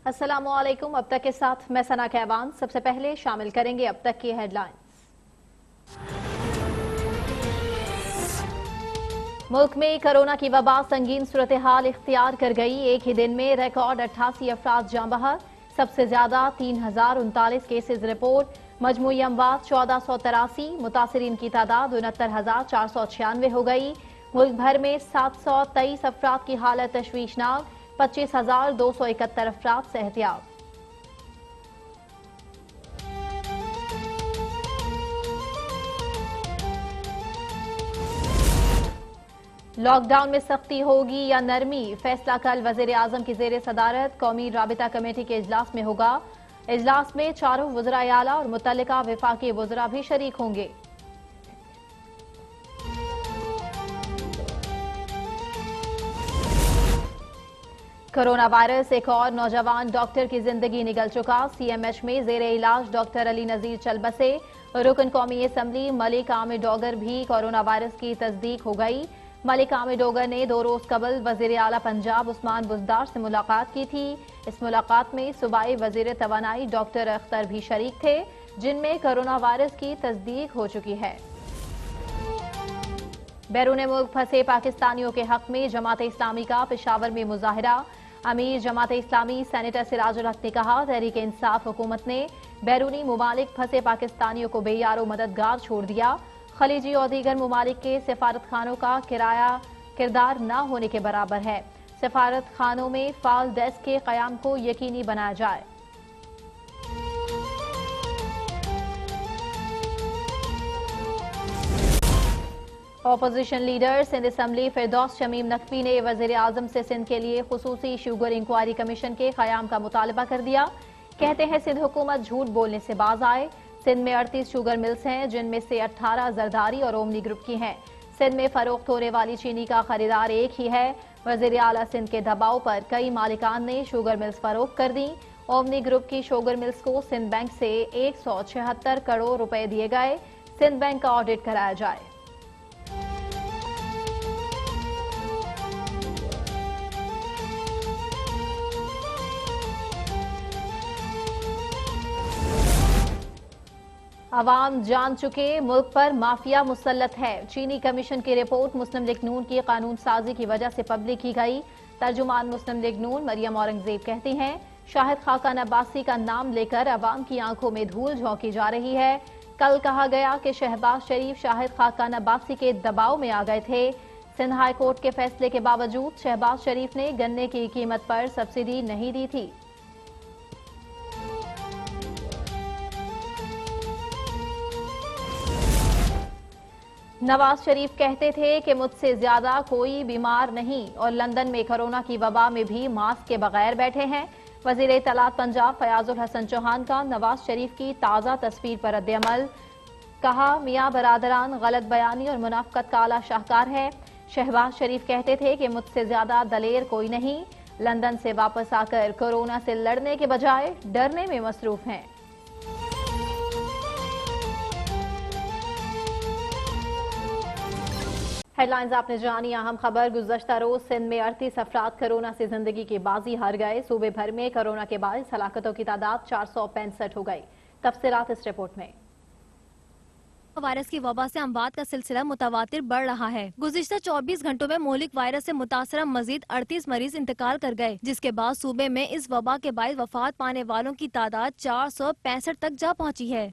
अस्सलामुअलैकुम। अब तक के साथ मैं सना कहवान। सबसे पहले शामिल करेंगे अब तक की हेडलाइंस। मुल्क में कोरोना की वबा संगीन सूरत हाल इख्तियार कर गई। एक ही दिन में रिकॉर्ड 88 अफराद जाँ बहक। सबसे ज्यादा 3039 केसेज रिपोर्ट। मजमूई अमवात 1483। मुतासरीन की तादाद 69,496 हो गई। मुल्क भर में 723 अफराद की हालत तशवीशनाक। 25,271 अफराद सेहतियाब। लॉकडाउन में सख्ती होगी या नरमी, फैसला कल वजीर आजम की जेर सदारत कौमी राबिता कमेटी के इजलास में होगा। इजलास में चारों वज़राए आला और मुतल्लिका वफाकी वज़रा भी शरीक होंगे। कोरोना वायरस एक और नौजवान डॉक्टर की जिंदगी निगल चुका। सीएमएच में जेर इलाज डॉक्टर अली नजीर चल बसे। रुकन कौमी असम्बली मलिक आमिर डोगर भी कोरोना वायरस की तस्दीक हो गई। मलिक आमिर डोगर ने 2 रोज कबल वजीर आला पंजाब उस्मान बुज़दार से मुलाकात की थी। इस मुलाकात में सूबाई वजीर तवानाई डॉक्टर अख्तर भी शरीक थे, जिनमें कोरोना वायरस की तस्दीक हो चुकी है। बैरून मुल्क फंसे पाकिस्तानियों के हक में जमात इस्लामी का पेशावर में मुजाहरा। अमीर जमात इस्लामी सेनेटर सिराजुल हक ने कहा, तहरीक इंसाफ हुकूमत ने बैरूनी मुमालिक फंसे पाकिस्तानियों को बेयारो मददगार छोड़ दिया। खलीजी और दीगर मुमालिक के सिफारत खानों का किराया किरदार न होने के बराबर है। सिफारत खानों में फाल डेस्क के कयाम को यकीनी बनाया जाए। ऑपोजिशन लीडर सिंध असम्बली फिरदौस शमीम नकवी ने वजीर आजम से सिंध के लिए खुसूसी शुगर इंक्वायरी कमीशन के कयाम का मुतालबा कर दिया। कहते हैं सिंध हुकूमत झूठ बोलने से बाज आए। सिंध में 38 शुगर मिल्स हैं, जिनमें से 18 जरदारी और ओमनी ग्रुप की हैं। सिंध में फरोख्त होने वाली चीनी का खरीदार एक ही है। वजीर आला सिंध के दबाव पर कई मालिकान ने शुगर मिल्स फरोख्त कर दी। ओमनी ग्रुप की शुगर मिल्स को सिंध बैंक से 176 करोड़ रुपए दिए गए। सिंध बैंक का ऑडिट कराया जाए। अवाम जान चुके मुल्क पर माफिया मुसल्लत है। चीनी कमीशन की रिपोर्ट मुस्लिम लीग नून की कानून साजी की वजह से पब्लिक की गई। तर्जुमान मुस्लिम लीग नून मरियम औरंगजेब कहती हैं, शाहिद खाकान अब्बासी का नाम लेकर अवाम की आंखों में धूल झोंकी जा रही है। कल कहा गया कि शहबाज शरीफ शाहिद खाकान अब्बासी के दबाव में आ गए थे। सिंध हाई कोर्ट के फैसले के बावजूद शहबाज शरीफ ने गन्ने की कीमत पर सब्सिडी नहीं दी थी। नवाज शरीफ कहते थे कि मुझसे ज्यादा कोई बीमार नहीं और लंदन में कोरोना की वबा में भी मास्क के बगैर बैठे हैं। वजीर इत्तलात पंजाब फयाजुल हसन चौहान का नवाज शरीफ की ताज़ा तस्वीर पर रद्द-ए-अमल। कहा, मियां बरादरान गलत बयानी और मुनाफकत का आला शाहकार है। शहबाज शरीफ कहते थे कि मुझसे ज्यादा दलेर कोई नहीं। लंदन से वापस आकर कोरोना से लड़ने के बजाय डरने में मसरूफ हैं। हेडलाइंस आपने जानी। अहम खबर, गुज़श्ता रोज सिंध में 38 अफराद कोरोना से जिंदगी की बाजी हार गए। सूबे भर में कोरोना के बाद हलाकतों की तादाद 465 हो गई। तफसीलात इस रिपोर्ट में। वायरस की वबा से अमवात का सिलसिला मुतवातिर बढ़ रहा है। गुज़िश्ता 24 घंटों में मोलिक वायरस से मुतासरा मजीद 38 मरीज इंतकाल कर गए, जिसके बाद सूबे में इस वबा के बाद वफात पाने वालों की तादाद 465 तक जा पहुँची है।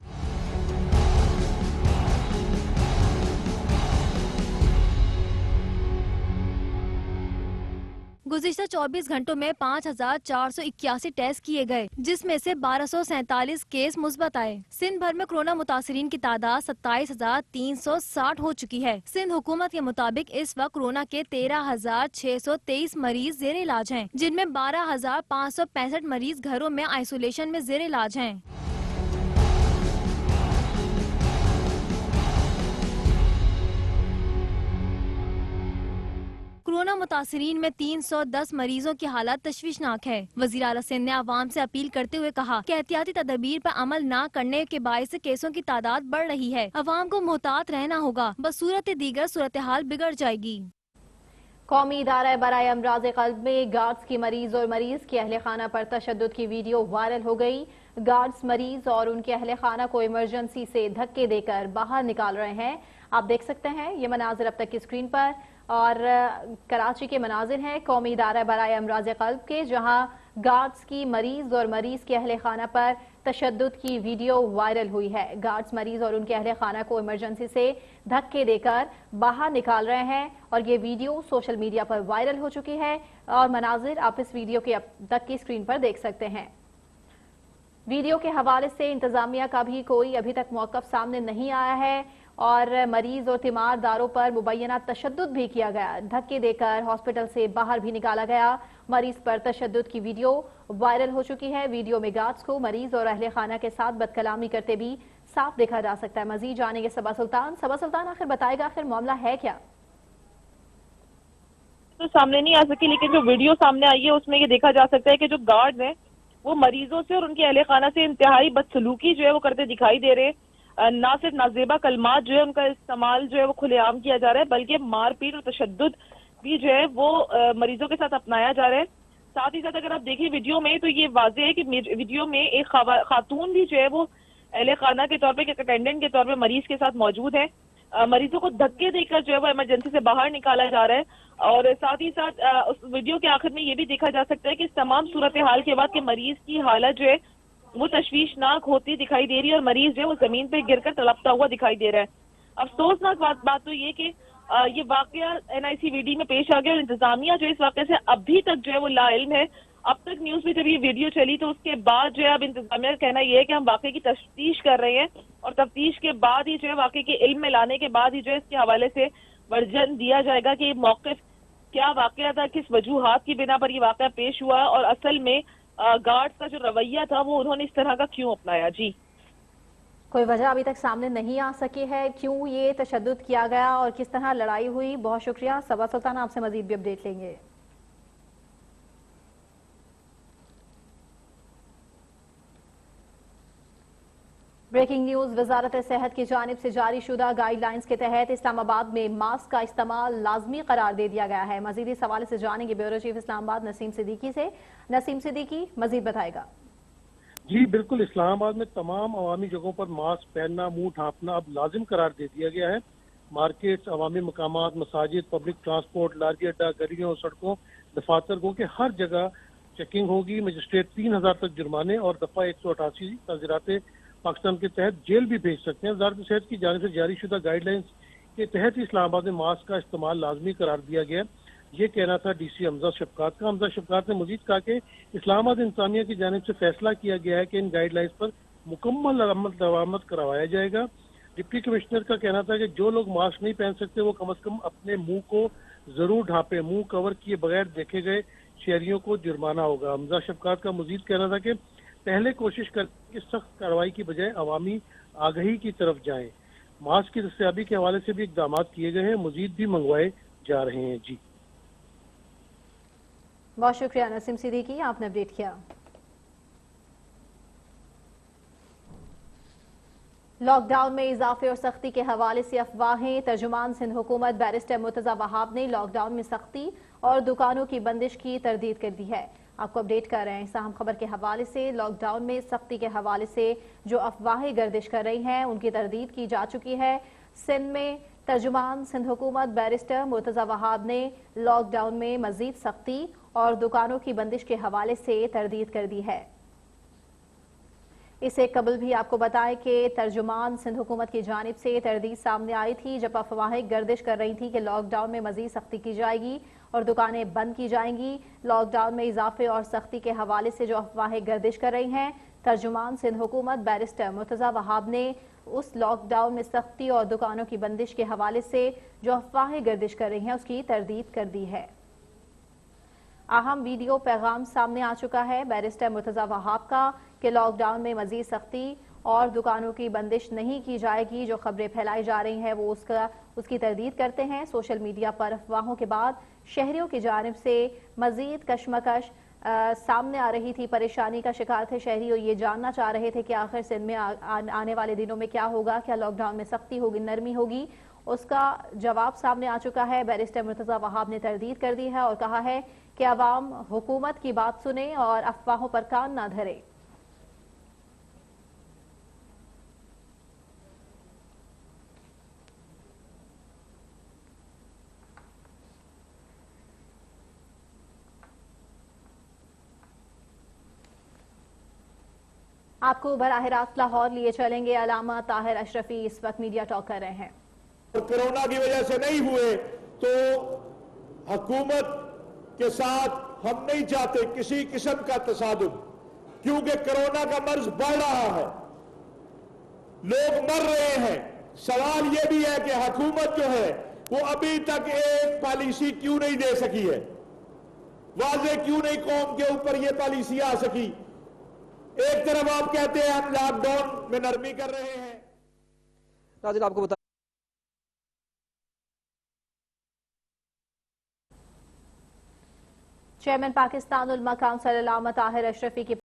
गुज़िश्ता 24 घंटों में 5,481 टेस्ट किए गए, जिसमें से 1247 केस मुस्बत आए। सिंध भर में कोरोना मुतासरीन की तादाद 27,360 हो चुकी है। सिंध हुकूमत के मुताबिक इस वक्त कोरोना के 13,623 मरीज जेर इलाज हैं, जिनमें 12,565 मरीज घरों में आइसोलेशन में जेर इलाज हैं। कोरोना मुतासरीन में 310 मरीजों की हालत तशवीशनाक है। वज़ीर आला सिंध ने आवाम से अपील करते हुए कहा कि एहतियाती तदबीर पर अमल न करने के बायस केसों की तादाद बढ़ रही है। अवाम को मोहतात रहना होगा, बस सूरत दीगर सूरत हाल बिगड़ जाएगी। कौमी इदारा बराए अमराज क़ल्ब में गार्ड्स की मरीज और मरीज के अहल खाना पर तशद्दुद की वीडियो वायरल हो गई। गार्ड्स मरीज और उनके अहल खाना को इमरजेंसी से धक्के देकर बाहर निकाल रहे हैं। आप देख सकते हैं ये मनाजिर अब तक की स्क्रीन पर, और कराची के मनाजिर हैं कौमी इदारा बराए अमराज क़ल्ब के, जहां गार्ड्स की मरीज और मरीज के अहल खाना पर तशद्दुद की वीडियो वायरल हुई है। गार्ड्स मरीज और उनके अहल खाना को इमरजेंसी से धक्के देकर बाहर निकाल रहे हैं और ये वीडियो सोशल मीडिया पर वायरल हो चुकी है और मनाजिर आप इस वीडियो के अब तक की स्क्रीन पर देख सकते हैं। वीडियो के हवाले से इंतजामिया का भी कोई अभी तक मौक़िफ़ सामने नहीं आया है और मरीज और तीमारदारों पर मुबैना तशद्दुद भी किया गया। धक्के देकर हॉस्पिटल से बाहर भी निकाला गया। मरीज पर तशद्दुद की वीडियो वायरल हो चुकी है। वीडियो में गार्ड्स को मरीज और अहले खाना के साथ बदकलामी करते भी साफ देखा जा सकता है। मजीद जानेंगे सबा सुल्तान आखिर बताएगा आखिर मामला है क्या? तो सामने नहीं आ सकी, लेकिन जो वीडियो सामने आई है उसमें ये देखा जा सकता है कि जो गार्ड हैं वो मरीजों से और उनके अहले खाना से इंतहाई बदसलूकी जो है वो करते दिखाई दे रहे हैं। ना सिर्फ नाजेबा कलमात जो है उनका इस्तेमाल जो है वो खुलेआम किया जा रहा है, बल्कि मारपीट और तशद्दुद भी जो है वो मरीजों के साथ अपनाया जा रहा है। साथ ही साथ अगर आप देखिए वीडियो में, तो ये वाज़ेह है कि वीडियो में एक खातून भी जो है वो अहले खाना के तौर पे, एक अटेंडेंट के तौर पे मरीज के साथ मौजूद है। मरीजों को धक्के देकर जो है वो इमरजेंसी से बाहर निकाला जा रहा है। और साथ ही साथ उस वीडियो के आखिर में ये भी देखा जा सकता है कि इस तमाम सूरत हाल के बाद के मरीज की हालत जो है वो तशवीशनाक होती दिखाई दे रही है और मरीज जो है वो जमीन पे गिरकर तड़पता हुआ दिखाई दे रहा है। अफसोसनाक बात तो ये कि ये वाकया NICVD में पेश आ गया और इंतजामिया जो इस वाकये से अभी तक जो है वो लाइल्म है। अब तक न्यूज में जब ये वीडियो चली तो उसके बाद जो है अब इंतजामिया का कहना यह है कि हम वाकये की तफ्तीश कर रहे हैं और तफ्तीश के बाद ही जो है वाकये के इल्म में लाने के बाद ही जो है इसके हवाले से वर्जन दिया जाएगा कि मौक़िफ़ क्या वाकया था, किस वजूहात की बिना पर ये वाकया पेश हुआ और असल में गार्ड्स का जो रवैया था वो उन्होंने इस तरह का क्यों अपनाया। जी, कोई वजह अभी तक सामने नहीं आ सकी है क्यों ये तशद्दुद किया गया और किस तरह लड़ाई हुई। बहुत शुक्रिया सबा सुल्तान, आपसे मजीद भी अपडेट लेंगे। ब्रेकिंग न्यूज, वजारत सेहत की जानिब से जारी शुदा गाइडलाइंस के तहत इस्लामाबाद में मास्क का इस्तेमाल लाजमी करार दे दिया गया है। मजीद इस हवाले से जानेंगे ब्यूरो चीफ इस्लामाबाद नसीम सिद्दीकी से। नसीम सिद्दीकी मजीद बताएगा। जी बिल्कुल, इस्लामाबाद में तमाम अवामी जगहों पर मास्क पहनना, मुंह ढांपना अब लाजिम करार दे दिया गया है। मार्केट्स, अवामी मकामात, मसाजिद, पब्लिक ट्रांसपोर्ट, लारी अड्डा, गलियों, सड़कों, दफातर को के हर जगह चेकिंग होगी। मजिस्ट्रेट 3000 तक जुर्माने और दफा 188 ताज़ीरात पाकिस्तान के तहत जेल भी भेज सकते हैं। वजारत सेहत की जानिब से जारी शुदा गाइडलाइंस के तहत इस्लामाबाद में मास्क का इस्तेमाल लाजमी करार दिया गया। ये कहना था DC हमजा शफकात का। हमजा शफकात ने मजीद कहा कि इस्लामाबाद इंतजामिया की जानिब से फैसला किया गया है कि इन गाइडलाइंस पर मुकम्मल अमल दवामत करवाया जाएगा। डिप्टी कमिश्नर का कहना था कि जो लोग मास्क नहीं पहन सकते वो कम से कम अपने मुंह को जरूर ढांपे। मुंह कवर किए बगैर देखे गए शहरियों को जुर्माना होगा। हमजा शफकात का मजीद कहना था कि पहले कोशिश करके सख्त कार्रवाई की बजाय अवामी आगही की तरफ जाएं। मास्क की दस्तयाबी के हवाले से भी इकदाम किए गए हैं, मजीद भी मंगवाए जा रहे हैं। जी, बहुत शुक्रिया नसीम सिद्दीकी, आपने अपडेट किया। लॉकडाउन में इजाफे और सख्ती के हवाले से अफवाहें। तर्जुमान सिंध हुकूमत बैरिस्टर मुर्तजा वहाब ने लॉकडाउन में सख्ती और दुकानों की बंदिश की तरदीद कर दी है। आपको अपडेट कर रहे हैं इस अहम खबर के हवाले से। लॉकडाउन में सख्ती के हवाले से जो अफवाहें गर्दिश कर रही हैं उनकी तरदीद की जा चुकी है। सिंध में तर्जुमान सिंध हुकूमत बैरिस्टर मुर्तजा वहाब ने लॉकडाउन में मजीद सख्ती और दुकानों की बंदिश के हवाले से तरदीद कर दी है। इससे कबल भी आपको बताएं कि तर्जुमान सिंध हुकूमत की जानिब से तरदीद सामने आई थी जब अफवाहें गर्दिश कर रही थी कि लॉकडाउन में मजीद सख्ती की जाएगी और दुकानें बंद की जाएंगी। लॉकडाउन में इजाफे और सख्ती के हवाले से जो अफवाहें गर्दिश कर रही हैं, तर्जुमान सिंध हुकूमत बैरिस्टर मुर्तजा वहाब ने उस लॉकडाउन में सख्ती और दुकानों की बंदिश के हवाले से जो अफवाहें गर्दिश कर रही हैं उसकी तरदीद कर दी है। अहम वीडियो पैगाम सामने आ चुका है बैरिस्टर मुर्तजा वहाब का कि लॉकडाउन में मजीद सख्ती और दुकानों की बंदिश नहीं की जाएगी। जो खबरें फैलाई जा रही हैं वो उसकी तरदीद करते हैं। सोशल मीडिया पर अफवाहों के बाद शहरियों की जानिब से मजीद कशमकश सामने आ रही थी। परेशानी का शिकार थे शहरी और ये जानना चाह रहे थे कि आखिर सिंध में आने वाले दिनों में क्या होगा, क्या लॉकडाउन में सख्ती होगी, नरमी होगी। उसका जवाब सामने आ चुका है। बैरिस्टर मुर्तजा वहाब ने तरदीद कर दी है और कहा है कि अवाम हुकूमत की बात सुने और अफवाहों पर कान न धरे। आपको बराह रास्त लाहौर लिए चलेंगे। अलामा ताहिर अशरफी इस वक्त मीडिया टॉक कर रहे हैं। कोरोना की वजह से नहीं हुए तो हुकूमत के साथ हम नहीं चाहते किसी किस्म का तसादुम, क्योंकि कोरोना का मर्ज बढ़ रहा है, लोग मर रहे हैं। सवाल यह भी है कि हुकूमत जो है वो अभी तक एक पॉलिसी क्यों नहीं दे सकी है, वाजे क्यों नहीं कौम के ऊपर यह पॉलिसी आ सकी। एक तरफ आप कहते हैं हम लॉकडाउन में नरमी कर रहे हैं। नाज़रीन आपको बता चेयरमैन पाकिस्तान उलमा काउंसिल अलामा ताहिर अशरफी की